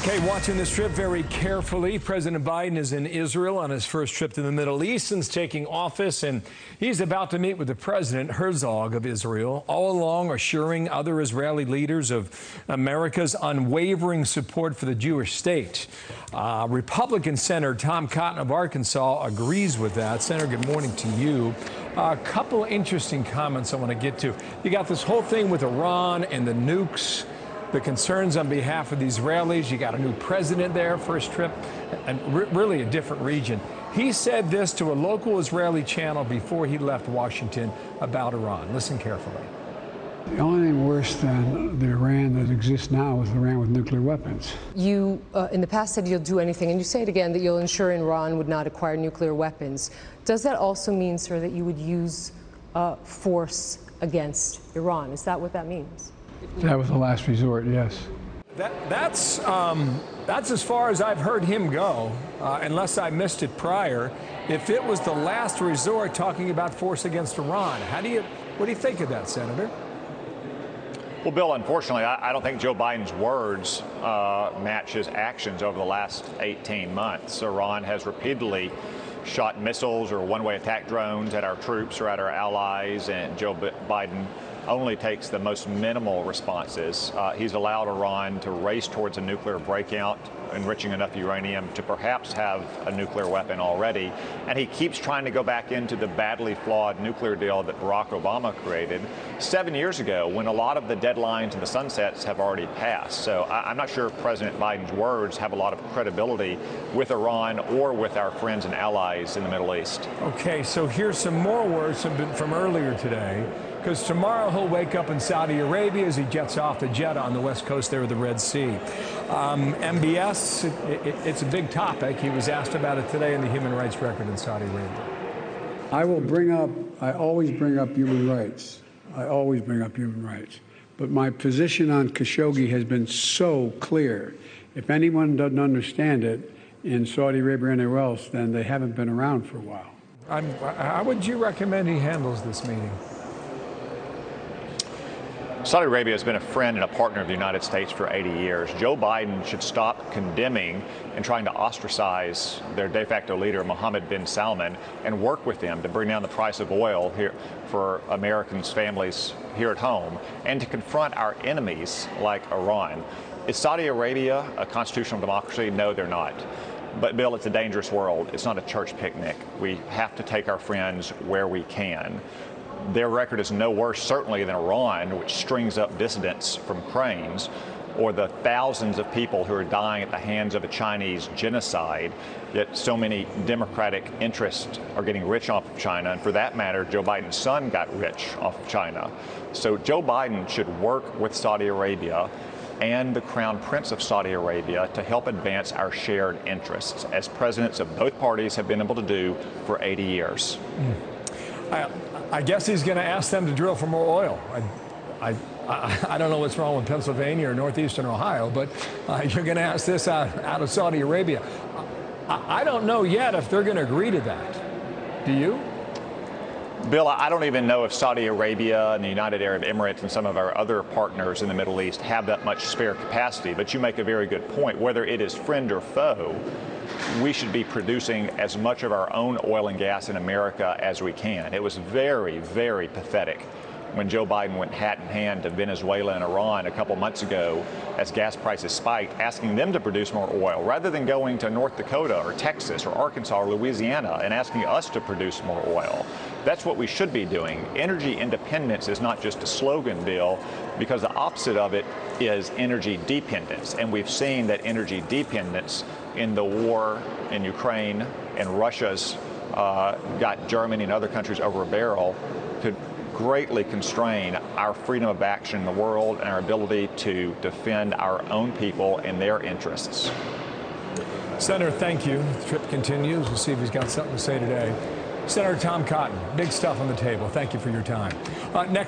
Okay, watching this trip very carefully. President Biden is in Israel on his first trip to the Middle East since taking office, and he's about to meet with the President Herzog of Israel, all along assuring other Israeli leaders of America's unwavering support for the Jewish state. Republican Senator Tom Cotton of Arkansas agrees with that. Senator, good morning to you. A couple interesting comments I want to get to. You got this whole thing with Iran and the nukes, the concerns on behalf of the Israelis. You got a new president there, first trip, and really a different region. He said this to a local Israeli channel before he left Washington about Iran. Listen carefully. The only thing worse than the Iran that exists now is Iran with nuclear weapons. You, in the past, said you'll do anything, and you say it again, that you'll ensure Iran would not acquire nuclear weapons. Does that also mean, sir, that you would use force against Iran? Is that what that means? That was the last resort, yes. That's as far as I've heard him go, unless I missed it prior. If it was the last resort talking about force against Iran, what do you think of that, Senator? Well, Bill, unfortunately, I don't think Joe Biden's words match his actions over the last 18 months. Iran has repeatedly shot missiles or one-way attack drones at our troops or at our allies, and Joe Biden only takes the most minimal responses. He's allowed Iran to race towards a nuclear breakout, enriching enough uranium to perhaps have a nuclear weapon already. And he keeps trying to go back into the badly flawed nuclear deal that Barack Obama created 7 years ago, when a lot of the deadlines and the sunsets have already passed. So I'm not sure President Biden's words have a lot of credibility with Iran or with our friends and allies in the Middle East. Okay, so here's some more words from earlier today. Because tomorrow he'll wake up in Saudi Arabia as he jets off the Jeddah on the west coast there of the Red Sea. MBS, it's a big topic. He was asked about it today in the human rights record in Saudi Arabia. I always bring up human rights. I always bring up human rights. But my position on Khashoggi has been so clear. If anyone doesn't understand it in Saudi Arabia or anywhere else, then they haven't been around for a while. How would you recommend he handles this meeting? Saudi Arabia has been a friend and a partner of the United States for 80 years. Joe Biden should stop condemning and trying to ostracize their de facto leader, Mohammed bin Salman, and work with them to bring down the price of oil here for Americans' families here at home, and to confront our enemies like Iran. Is Saudi Arabia a constitutional democracy? No, they're not. But, Bill, it's a dangerous world. It's not a church picnic. We have to take our friends where we can. Their record is no worse, certainly, than Iran, which strings up dissidents from cranes, or the thousands of people who are dying at the hands of a Chinese genocide. Yet so many democratic interests are getting rich off of China. And for that matter, Joe Biden's son got rich off of China. So Joe Biden should work with Saudi Arabia and the Crown Prince of Saudi Arabia to help advance our shared interests, as presidents of both parties have been able to do for 80 years. I guess he's going to ask them to drill for more oil. I don't know what's wrong with Pennsylvania or northeastern Ohio, but you're going to ask this out of Saudi Arabia. I don't know yet if they're going to agree to that. Do you? Bill, I don't even know if Saudi Arabia and the United Arab Emirates and some of our other partners in the Middle East have that much spare capacity. But you make a very good point. Whether it is friend or foe, we should be producing as much of our own oil and gas in America as we can. It was very, very pathetic when Joe Biden went hat in hand to Venezuela and Iran a couple months ago as gas prices spiked, asking them to produce more oil, rather than going to North Dakota or Texas or Arkansas or Louisiana and asking us to produce more oil. That's what we should be doing. Energy independence is not just a slogan, Bill, because the opposite of it is energy dependence. And we've seen that energy dependence in the war in Ukraine and Russia's got Germany and other countries over a barrel could greatly constrain our freedom of action in the world and our ability to defend our own people and their interests. Senator, thank you. The trip continues. We'll see if he's got something to say today. Senator Tom Cotton, big stuff on the table. Thank you for your time. Next.